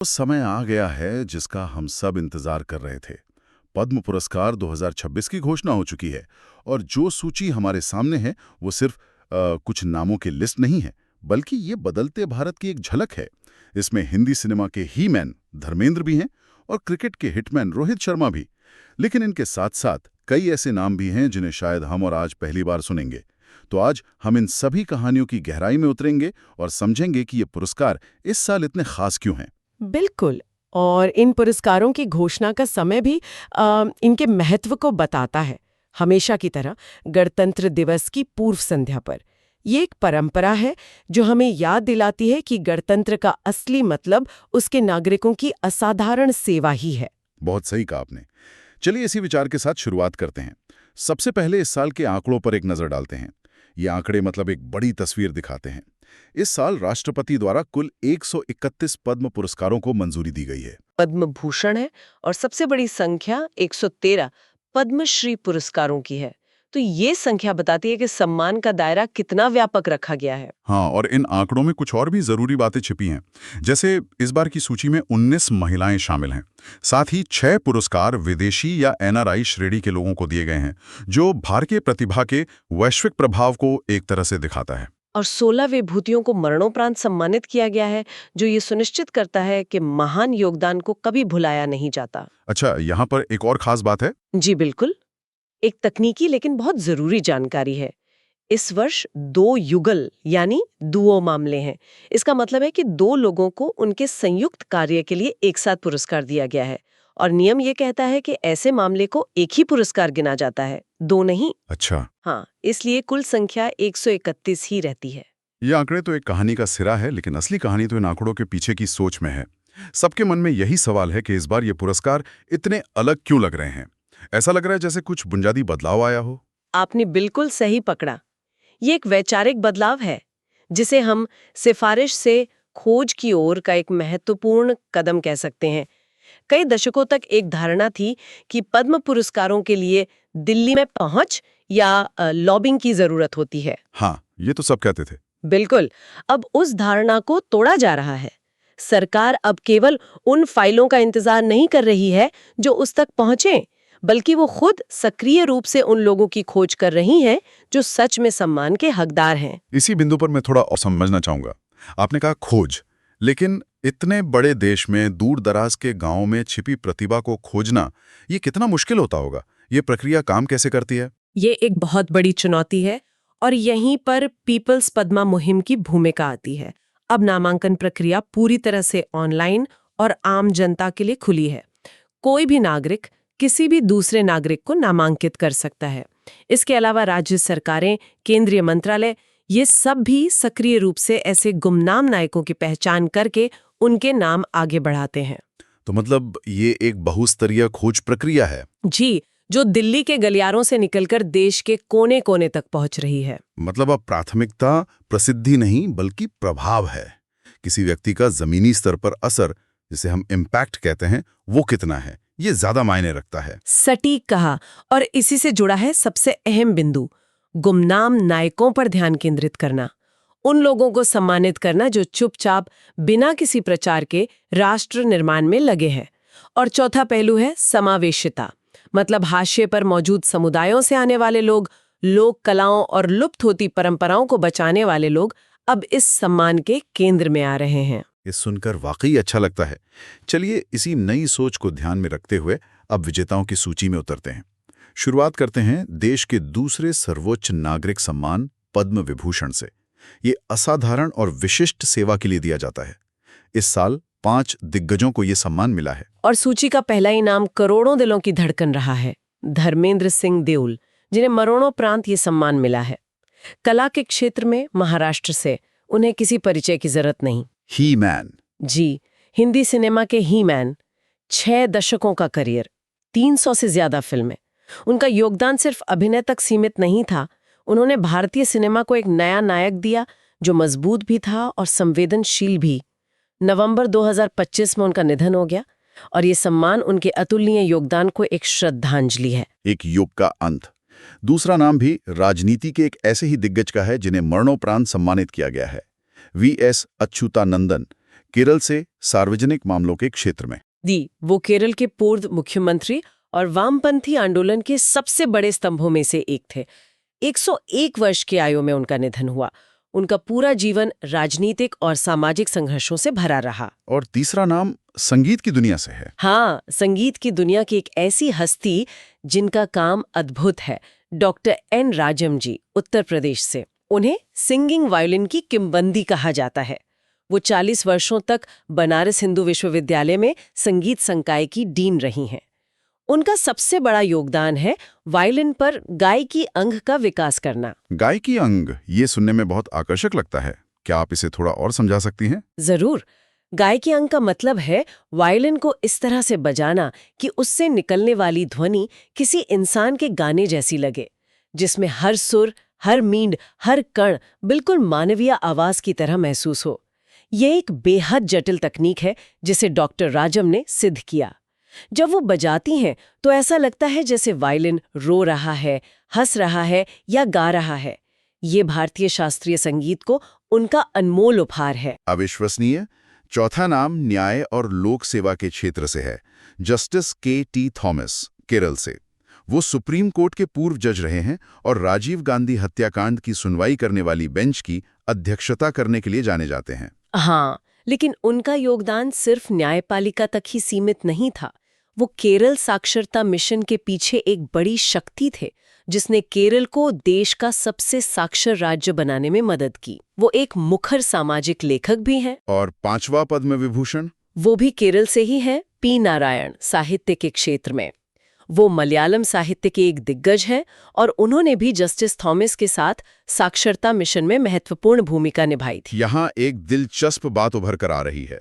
वो समय आ गया है जिसका हम सब इंतजार कर रहे थे। पद्म पुरस्कार 2026 की घोषणा हो चुकी है और जो सूची हमारे सामने है वो सिर्फ कुछ नामों की लिस्ट नहीं है, बल्कि ये बदलते भारत की एक झलक है। इसमें हिंदी सिनेमा के ही मैन धर्मेंद्र भी हैं और क्रिकेट के हिटमैन रोहित शर्मा भी। लेकिन इनके साथ साथ कई ऐसे नाम भी हैं जिन्हें शायद हम और आज पहली बार सुनेंगे। तो आज हम इन सभी कहानियों की गहराई में उतरेंगे और समझेंगे कि ये पुरस्कार इस साल इतने खास क्यों हैं। बिल्कुल। और इन पुरस्कारों की घोषणा का समय भी इनके महत्व को बताता है। हमेशा की तरह गणतंत्र दिवस की पूर्व संध्या पर ये एक परंपरा है जो हमें याद दिलाती है कि गणतंत्र का असली मतलब उसके नागरिकों की असाधारण सेवा ही है। बहुत सही कहा आपने। चलिए इसी विचार के साथ शुरुआत करते हैं। सबसे पहले इस साल के आंकड़ों पर एक नजर डालते हैं। ये आंकड़े मतलब एक बड़ी तस्वीर दिखाते हैं। इस साल राष्ट्रपति द्वारा कुल 131 पद्म पुरस्कारों को मंजूरी दी गई है। पद्म भूषण है और सबसे बड़ी संख्या 113 पद्मश्री पुरस्कारों की है। तो ये संख्या बताती है कि सम्मान का दायरा कितना व्यापक रखा गया है। हाँ, और इन आंकड़ों में कुछ और भी जरूरी बातें छिपी हैं। जैसे इस बार की सूची में 19 महिलाएं शामिल हैं। साथ ही 6 पुरस्कार विदेशी या एनआरआई श्रेणी के लोगों को दिए गए हैं, जो भारतीय प्रतिभा के वैश्विक प्रभाव को एक तरह से दिखाता है। और 16 विभूतियों को मरणोपरांत सम्मानित किया गया है, जो ये सुनिश्चित करता है कि महान योगदान को कभी भुलाया नहीं जाता। अच्छा, यहाँ पर एक और खास बात है। जी बिल्कुल। एक तकनीकी लेकिन बहुत जरूरी जानकारी है। इस वर्ष 2 युगल यानी दुओ मामले हैं। इसका मतलब है कि 2 लोगों को उनके संयुक्त कार्य के लिए एक साथ पुरस्कार दिया गया है। और नियम ये कहता है कि ऐसे मामले को एक ही पुरस्कार गिना जाता है, 2 नहीं। अच्छा, हाँ, इसलिए कुल संख्या 131 ही रहती है। ये आंकड़े तो एक कहानी का सिरा है, लेकिन असली कहानी तो इन आंकड़ों के पीछे की सोच में है। सबके मन में यही सवाल है कि इस बार ये पुरस्कार इतने अलग क्यों लग रहे हैं। ऐसा लग रहा है जैसे कुछ बुनियादी बदलाव आया हो। आपने बिल्कुल सही पकड़ा। ये एक वैचारिक बदलाव है, जिसे हम सिफारिश से खोज की ओर का एक महत्वपूर्ण कदम कह सकते हैं। कई दशकों तक एक धारणा थी कि पद्म पुरस्कारों के लिए दिल्ली में पहुंच या लॉबिंग की जरूरत होती है। हाँ, ये तो सब कहते थे। बिल्कुल। अब उस धारणा को तोड़ा जा रहा है। सरकार अब केवल उन फाइलों का इंतजार नहीं कर रही है जो उस तक पहुंचे, बल्कि वो खुद सक्रिय रूप से उन लोगों की खोज कर रही हैं जो सच में सम्मान के हकदार हैं। इसी बिंदु पर मैं थोड़ा और समझना चाहूंगा। आपने कहा खोज, लेकिन इतने बड़े देश में दूर दराज के गांवों में छिपी प्रतिभा को खोजना ये कितना मुश्किल होता होगा। ये प्रक्रिया काम कैसे करती है? ये एक बहुत बड़ी चुनौती है और यहीं पर पीपल्स पद्मा मुहिम की भूमिका आती है। अब नामांकन प्रक्रिया पूरी तरह से ऑनलाइन और आम जनता के लिए खुली है। कोई भी नागरिक किसी भी दूसरे नागरिक को नामांकित कर सकता है। इसके अलावा राज्य सरकारें, केंद्रीय मंत्रालय, ये सब भी सक्रिय रूप से ऐसे गुमनाम नायकों की पहचान करके उनके नाम आगे बढ़ाते हैं। तो मतलब ये एक बहुस्तरीय खोज प्रक्रिया है। जी, जो दिल्ली के गलियारों से निकलकर देश के कोने-कोने तक पहुंच रही है। मतलब अब प्राथमिकता प्रसिद्धि नहीं बल्कि प्रभाव है। किसी व्यक्ति का जमीनी स्तर पर असर, जिसे हम इम्पैक्ट कहते हैं, वो कितना है, ये ज्यादा मायने रखता है। सटीक कहा। और इसी से जुड़ा है सबसे अहम बिंदु, गुमनाम नायकों पर ध्यान केंद्रित करना। उन लोगों को सम्मानित करना जो चुपचाप बिना किसी प्रचार के राष्ट्र निर्माण में लगे हैं। और चौथा पहलू है समावेशिता, मतलब हाशिए पर मौजूद समुदायों से आने वाले लोग, लोक कलाओं और लुप्त होती परंपराओं को बचाने वाले लोग अब इस सम्मान के केंद्र में आ रहे हैं। ये सुनकर वाकई अच्छा लगता है। चलिए इसी नई सोच को ध्यान में रखते हुए अब विजेताओं की सूची में उतरते हैं। शुरुआत करते हैं देश के दूसरे सर्वोच्च नागरिक सम्मान पद्म विभूषण से। ये असाधारण और विशिष्ट सेवा के लिए दिया जाता है। इस साल 5 दिग्गजों को ये सम्मान मिला है। और सूची का पहला इनाम करोड़ों दिलों की धड़कन रहा है, धर्मेंद्र सिंह देओल, जिन्हें मरणोपरांत ये सम्मान मिला है। कला के क्षेत्र में महाराष्ट्र से उन्हें किसी परिचय की जरूरत नहीं। ही मैन। जी, हिंदी सिनेमा के ही मैन। 6 दशकों का करियर, 300 से ज्यादा फिल्में। उनका योगदान सिर्फ अभिनय तक सीमित नहीं था। उन्होंने भारतीय सिनेमा को एक नया नायक दिया जो मजबूत भी था और संवेदनशील भी। नवंबर 2025 में उनका निधन हो गया और ये सम्मान उनके अतुलनीय योगदान को एक श्रद्धांजलि है। एक युग का अंत। दूसरा नाम भी राजनीति के एक ऐसे ही दिग्गज का है जिन्हें मरणोपरांत सम्मानित किया गया है। वी.एस. अच्युतानंदन। केरल से सार्वजनिक मामलों के क्षेत्र में। वो केरल के पूर्व मुख्यमंत्री और वामपंथी आंदोलन के सबसे बड़े स्तंभों में से एक थे। 101 वर्ष की आयु में उनका निधन हुआ। उनका पूरा जीवन राजनीतिक और सामाजिक संघर्षों से भरा रहा। और तीसरा नाम संगीत की दुनिया से है। हाँ, संगीत की दुनिया की एक ऐसी हस्ती जिनका काम अद्भुत है, डॉक्टर एन राजम जी, उत्तर प्रदेश से। उन्हें सिंगिंग वायलिन की किंवदंती कहा जाता है। वो 40 वर्षों तक बनारस हिंदू विश्वविद्यालय में संगीत संकाय की डीन रही हैं। उनका सबसे बड़ा योगदान है वायलिन पर गायकी अंग का विकास करना। गायकी अंग, ये सुनने में बहुत आकर्षक लगता है। क्या आप इसे थोड़ा और समझा सकती हैं? जरूर। गायकी अंग का मतलब है वायलिन को इस तरह से बजाना कि उससे निकलने वाली ध्वनि किसी इंसान के गाने जैसी लगे, जिसमें हर सुर, हर मींड, हर कण बिल्कुल मानवीय आवाज की तरह महसूस हो। ये एक बेहद जटिल तकनीक है जिसे डॉक्टर राजम ने सिद्ध किया। जब वो बजाती हैं तो ऐसा लगता है जैसे वायलिन रो रहा है, हंस रहा है या गा रहा है। ये भारतीय शास्त्रीय संगीत को उनका अनमोल उपहार है। अविश्वसनीय। चौथा नाम न्याय और लोक सेवा के क्षेत्र से है। Justice K.T.. थॉमस, केरल से। वो सुप्रीम कोर्ट के पूर्व जज रहे हैं और राजीव गांधी हत्याकांड की सुनवाई करने वाली बेंच की अध्यक्षता करने के लिए जाने जाते हैं। हाँ, लेकिन उनका योगदान सिर्फ न्यायपालिका तक ही सीमित नहीं था। वो केरल साक्षरता मिशन के पीछे एक बड़ी शक्ति थे, जिसने केरल को देश का सबसे साक्षर राज्य बनाने में मदद की। वो एक मुखर सामाजिक लेखक भी हैं। और पांचवा पद्म विभूषण? वो भी केरल से ही है, पी. नारायण, साहित्य के क्षेत्र में। वो मलयालम साहित्य के एक दिग्गज हैं और उन्होंने भी जस्टिस थॉमस के साथ साक्षरता मिशन में महत्वपूर्ण भूमिका निभाई थी। यहाँ एक दिलचस्प बात उभर कर आ रही है।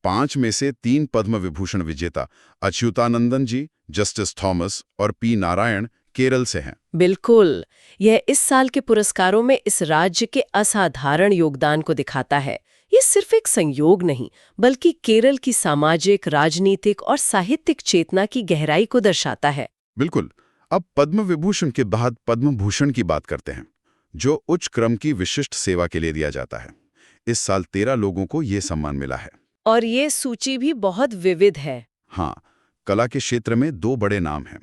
5 में से 3 पद्म विभूषण विजेता अच्युतानंदन जी, जस्टिस थॉमस और पी. नारायण केरल से हैं। बिल्कुल। यह इस साल के पुरस्कारों में इस राज्य के असाधारण योगदान को दिखाता है। ये सिर्फ एक संयोग नहीं, बल्कि केरल की सामाजिक, राजनीतिक और साहित्यिक चेतना की गहराई को दर्शाता है। बिल्कुल। अब पद्म विभूषण के बाद पद्म भूषण की बात करते हैं, जो उच्च क्रम की विशिष्ट सेवा के लिए दिया जाता है। इस साल 13 लोगों को ये सम्मान मिला है। और ये सूची भी बहुत विविध है। हाँ, कला के क्षेत्र में 2 बड़े नाम हैं।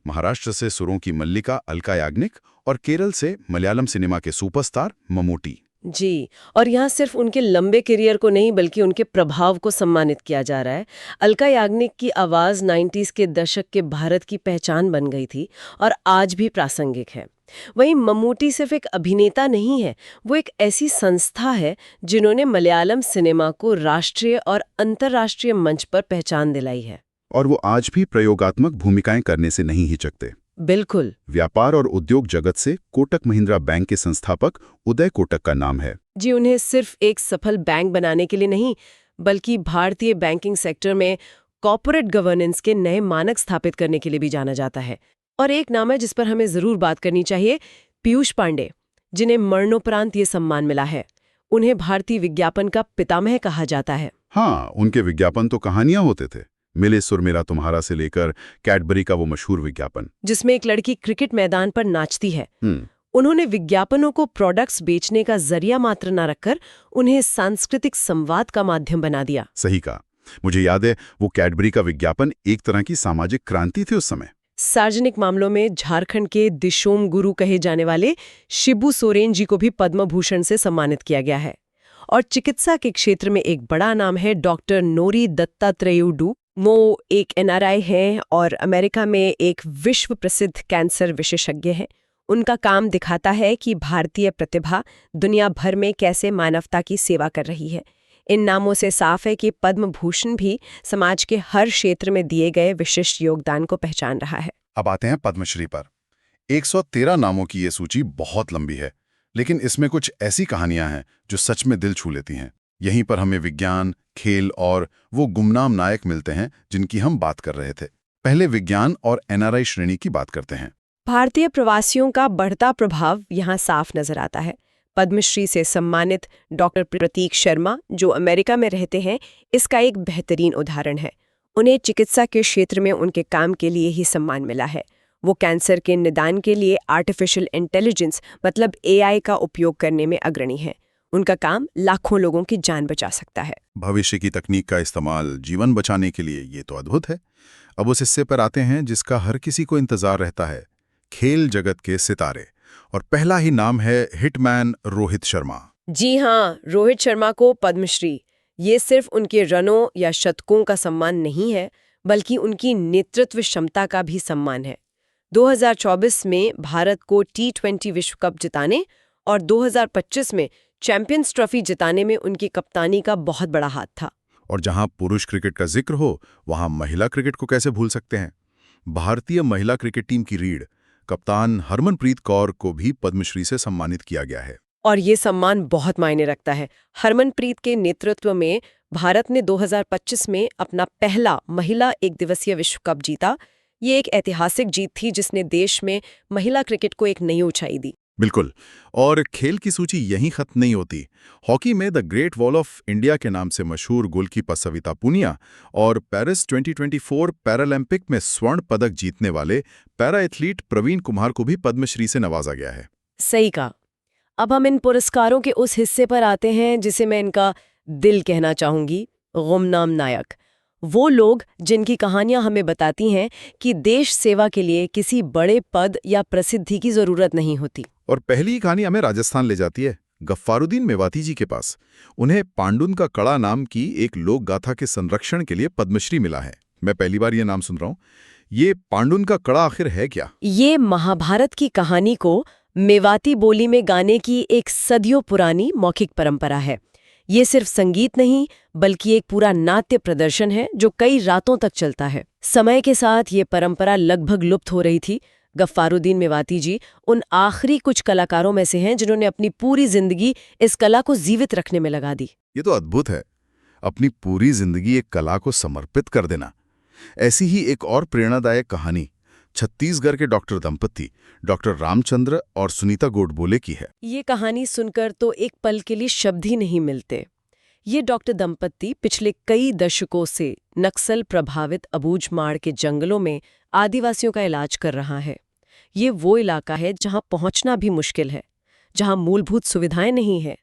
महाराष्ट्र से सुरों की मल्लिका अलका याग्निक और केरल से मलयालम सिनेमा के सुपरस्टार ममूटी। जी, और यहाँ सिर्फ उनके लंबे करियर को नहीं बल्कि उनके प्रभाव को सम्मानित किया जा रहा है। अलका याग्निक की आवाज़ 90s के दशक के भारत की पहचान बन गई थी और आज भी प्रासंगिक है। वहीं ममूटी सिर्फ एक अभिनेता नहीं है, वो एक ऐसी संस्था है जिन्होंने मलयालम सिनेमा को राष्ट्रीय और अंतर्राष्ट्रीय मंच पर पहचान दिलाई है। और वो आज भी प्रयोगात्मक भूमिकाएं करने से नहीं हिचकते। बिल्कुल। व्यापार और उद्योग जगत से कोटक महिंद्रा बैंक के संस्थापक उदय कोटक का नाम है। जी, उन्हें सिर्फ एक सफल बैंक बनाने के लिए नहीं, बल्कि भारतीय बैंकिंग सेक्टर में कॉर्पोरेट गवर्नेंस के नए मानक स्थापित करने के लिए भी जाना जाता है। और एक नाम है जिस पर हमें जरूर बात करनी चाहिए, पीयूष पांडे, जिन्हें मरणोपरांत ये सम्मान मिला है। उन्हें भारतीय विज्ञापन का पितामह कहा जाता है। हाँ, उनके विज्ञापन तो कहानियां होते थे। मिले सुर मेरा तुम्हारा से लेकर कैडबरी का वो मशहूर विज्ञापन, जिसमें एक लड़की क्रिकेट मैदान पर नाचती है। उन्होंने विज्ञापनों को प्रोडक्ट्स बेचने का जरिया मात्र न रखकर उन्हें सांस्कृतिक संवाद का माध्यम बना दिया। सही कहा। मुझे याद है, वो कैडबरी का विज्ञापन एक तरह की सामाजिक क्रांति थी उस समय। सार्वजनिक मामलों में झारखंड के दिशोम गुरु कहे जाने वाले शिबू सोरेन जी को भी पद्म भूषण से सम्मानित किया गया है। और चिकित्सा के क्षेत्र में एक बड़ा नाम है डॉक्टर नोरी दत्तात्रेयुडू। वो एक NRI हैं और अमेरिका में एक विश्व प्रसिद्ध कैंसर विशेषज्ञ हैं। उनका काम दिखाता है कि भारतीय प्रतिभा दुनिया भर में कैसे मानवता की सेवा कर रही है। इन नामों से साफ है कि पद्म भूषण भी समाज के हर क्षेत्र में दिए गए विशिष्ट योगदान को पहचान रहा है। अब आते हैं पद्मश्री पर। 113 नामों की ये सूची बहुत लंबी है, लेकिन इसमें कुछ ऐसी कहानियां हैं जो सच में दिल छू लेती हैं। यहीं पर हमें विज्ञान, खेल और वो गुमनाम नायक मिलते हैं जिनकी हम बात कर रहे थे। पहले विज्ञान और NRI श्रेणी की बात करते हैं। भारतीय प्रवासियों का बढ़ता प्रभाव यहाँ साफ नजर आता है। पद्मश्री से सम्मानित डॉक्टर प्रतीक शर्मा, जो अमेरिका में रहते हैं, इसका एक बेहतरीन उदाहरण है। उन्हें चिकित्सा के क्षेत्र में उनके काम के लिए ही सम्मान मिला है। वो कैंसर के निदान के लिए आर्टिफिशियल इंटेलिजेंस मतलब AI का उपयोग करने में अग्रणी है। उनका काम लाखों लोगों की जान बचा सकता है। भविष्य की तकनीक का इस्तेमाल जीवन बचाने के लिए, ये तो अद्भुत है। अब उस हिस्से पर आते हैं जिसका हर किसी को इंतजार रहता है, खेल जगत के सितारे। और पहला ही नाम है हिटमैन रोहित शर्मा। जी हाँ, रोहित शर्मा को पद्मश्री ये सिर्फ उनके रनों या शतकों का सम्मान नहीं है, बल्कि उनकी नेतृत्व क्षमता का भी सम्मान है। 2024 में भारत को T20 विश्व कप जिताने और 2025 में चैंपियंस ट्रॉफी जिताने में उनकी कप्तानी का बहुत बड़ा हाथ था। और जहां पुरुष क्रिकेट का जिक्र हो, वहां महिला क्रिकेट को कैसे भूल सकते हैं। भारतीय महिला क्रिकेट टीम की रीढ़ कप्तान हरमनप्रीत कौर को भी पद्मश्री से सम्मानित किया गया है। और ये सम्मान बहुत मायने रखता है। हरमनप्रीत के नेतृत्व में भारत ने 2025 में अपना पहला महिला एकदिवसीय विश्व कप जीता। ये एक ऐतिहासिक जीत थी जिसने देश में महिला क्रिकेट को एक नई ऊंचाई दी। बिल्कुल। और खेल की सूची यहीं खत्म नहीं होती। हॉकी में the great wall of India के नाम से मशहूर गोलकीपर सविता पूनिया और पेरिस 2024 पैरालंपिक में स्वर्ण पदक जीतने वाले पैरा एथलीट प्रवीण कुमार को भी पद्मश्री से नवाजा गया है। सही कहा। अब हम इन पुरस्कारों के उस हिस्से पर आते हैं जिसे मैं इनका दिल कहना चाहूंगी, गुमनाम नायक। वो लोग जिनकी कहानियां हमें बताती हैं कि देश सेवा के लिए किसी बड़े पद या प्रसिद्धि की जरूरत नहीं होती। और पहली कहानी हमें राजस्थान ले जाती है, गफ्फारुद्दीन मेवाती जी के पास। उन्हें पांडुन का कड़ा नाम की एक लोक गाथा के संरक्षण के लिए पद्मश्री मिला है। मैं पहली बार ये नाम सुन रहा हूँ। ये पांडुन का कड़ा आखिर है क्या? ये महाभारत की कहानी को मेवाती बोली में गाने की एक सदियों पुरानी मौखिक परंपरा है। ये सिर्फ संगीत नहीं, बल्कि एक पूरा नाट्य प्रदर्शन है जो कई रातों तक चलता है। समय के साथ ये परंपरा लगभग लुप्त हो रही थी। गफ्फारुद्दीन मेवाती जी उन आखिरी कुछ कलाकारों में से हैं जिन्होंने अपनी पूरी जिंदगी इस कला को जीवित रखने में लगा दी। ये तो अद्भुत है, अपनी पूरी जिंदगी एक कला को समर्पित कर देना। ऐसी ही एक और प्रेरणादायक कहानी छत्तीसगढ़ के डॉक्टर दंपति डॉक्टर रामचंद्र और सुनीता गोडबोले की है। ये कहानी सुनकर तो एक पल के लिए शब्द ही नहीं मिलते। ये डॉक्टर दंपति पिछले कई दशकों से नक्सल प्रभावित अबूझमाड़ के जंगलों में आदिवासियों का इलाज कर रहा है। ये वो इलाका है जहां पहुंचना भी मुश्किल है, जहां मूलभूत सुविधाएं नहीं है।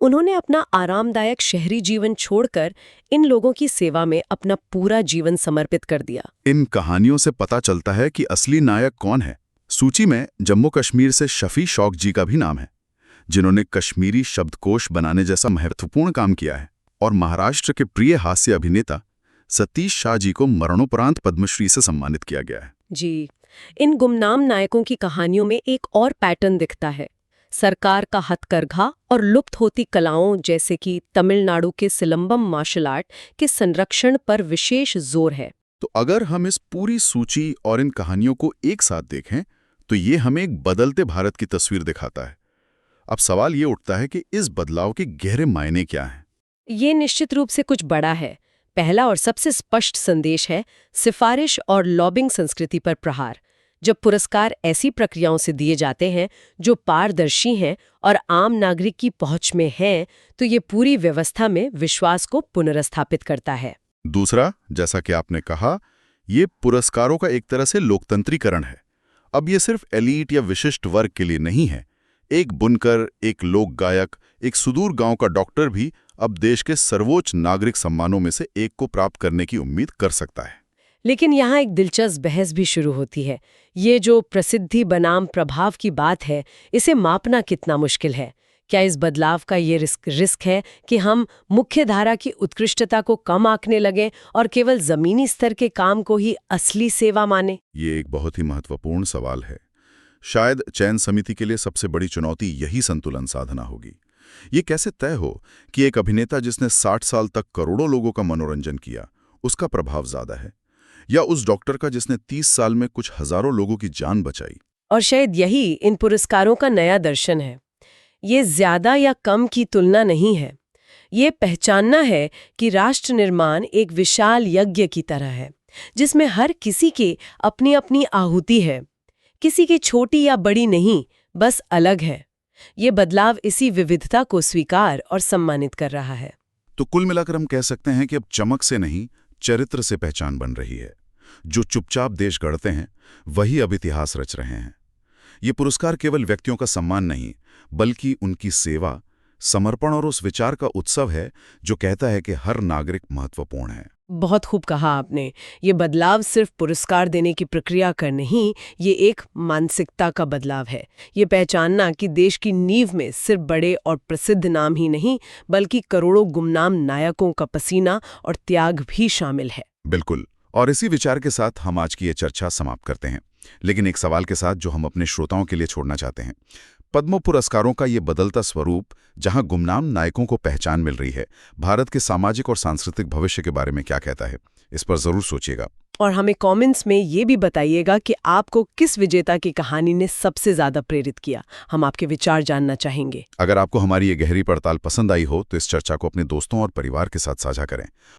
उन्होंने अपना आरामदायक शहरी जीवन छोड़कर इन लोगों की सेवा में अपना पूरा जीवन समर्पित कर दिया। इन कहानियों से पता चलता है कि असली नायक कौन है। सूची में जम्मू कश्मीर से शफी शौक जी का भी नाम है, जिन्होंने कश्मीरी शब्दकोश बनाने जैसा महत्वपूर्ण काम किया है। और महाराष्ट्र के प्रिय हास्य अभिनेता सतीश शाह जी को मरणोपरांत पद्मश्री से सम्मानित किया गया है। जी, इन गुमनाम नायकों की कहानियों में एक और पैटर्न दिखता है। सरकार का हथकरघा और लुप्त होती कलाओं जैसे कि तमिलनाडु के सिलंबम मार्शल आर्ट के संरक्षण पर विशेष जोर है। तो अगर हम इस पूरी सूची और इन कहानियों को एक साथ देखें तो ये हमें एक बदलते भारत की तस्वीर दिखाता है। अब सवाल ये उठता है कि इस बदलाव के गहरे मायने क्या हैं? ये निश्चित रूप से कुछ बड़ा है। पहला और सबसे स्पष्ट संदेश है सिफारिश और लॉबिंग संस्कृति पर प्रहार। जब पुरस्कार ऐसी प्रक्रियाओं से दिए जाते हैं जो पारदर्शी हैं और आम नागरिक की पहुंच में हैं, तो ये पूरी व्यवस्था में विश्वास को पुनर्स्थापित करता है। दूसरा, जैसा कि आपने कहा, ये पुरस्कारों का एक तरह से लोकतंत्रीकरण है। अब ये सिर्फ एलीट या विशिष्ट वर्ग के लिए नहीं है। एक बुनकर, एक लोक गायक, एक सुदूर गांव का डॉक्टर भी अब देश के सर्वोच्च नागरिक सम्मानों में से एक को प्राप्त करने की उम्मीद कर सकता है। लेकिन यहाँ एक दिलचस्प बहस भी शुरू होती है। ये जो प्रसिद्धि बनाम प्रभाव की बात है, इसे मापना कितना मुश्किल है। क्या इस बदलाव का ये रिस्क है कि हम मुख्य धारा की उत्कृष्टता को कम आंकने लगें और केवल जमीनी स्तर के काम को ही असली सेवा माने? ये एक बहुत ही महत्वपूर्ण सवाल है। शायद चयन समिति के लिए सबसे बड़ी चुनौती यही संतुलन साधना होगी। ये कैसे तय हो कि एक अभिनेता जिसने 60 साल तक करोड़ों लोगों का मनोरंजन किया, उसका प्रभाव ज्यादा है, या उस डॉक्टर का जिसने 30 साल में कुछ हजारों लोगों की जान बचाई। और शायद यही इन पुरस्कारों का नया दर्शन है। ये ज्यादा या कम की तुलना नहीं है। ये पहचानना है कि राष्ट्र निर्माण एक विशाल यज्ञ की तरह है, जिसमें हर किसी की अपनी अपनी आहुति है। किसी की छोटी या बड़ी नहीं, बस अलग है। ये बदलाव इसी विविधता को स्वीकार और सम्मानित कर रहा है। तो कुल मिलाकर हम कह सकते हैं कि अब चमक से नहीं, चरित्र से पहचान बन रही है। जो चुपचाप देश गढ़ते हैं, वही अब इतिहास रच रहे हैं। ये पुरस्कार केवल व्यक्तियों का सम्मान नहीं, बल्कि उनकी सेवा, समर्पण और उस विचार का उत्सव है जो कहता है कि हर नागरिक महत्वपूर्ण है। बहुत खूब कहा आपने। ये बदलाव सिर्फ पुरस्कार देने की प्रक्रिया का नहीं, ये एक मानसिकता का बदलाव है। ये पहचानना कि देश की नींव में सिर्फ बड़े और प्रसिद्ध नाम ही नहीं, बल्कि करोड़ों गुमनाम नायकों का पसीना और त्याग भी शामिल है। बिल्कुल। और इसी विचार के साथ हम आज की ये चर्चा समाप्त करते हैं, लेकिन एक सवाल के साथ जो हम अपने श्रोताओं के लिए छोड़ना चाहते हैं। पद्म पुरस्कारों का ये बदलता स्वरूप, जहां गुमनाम नायकों को पहचान मिल रही है, भारत के सामाजिक और सांस्कृतिक भविष्य के बारे में क्या कहता है? इस पर जरूर सोचिएगा। और हमें कमेंट्स में ये भी बताइएगा कि आपको किस विजेता की कहानी ने सबसे ज्यादा प्रेरित किया। हम आपके विचार जानना चाहेंगे। अगर आपको हमारी ये गहरी पड़ताल पसंद आई हो तो इस चर्चा को अपने दोस्तों और परिवार के साथ साझा करें।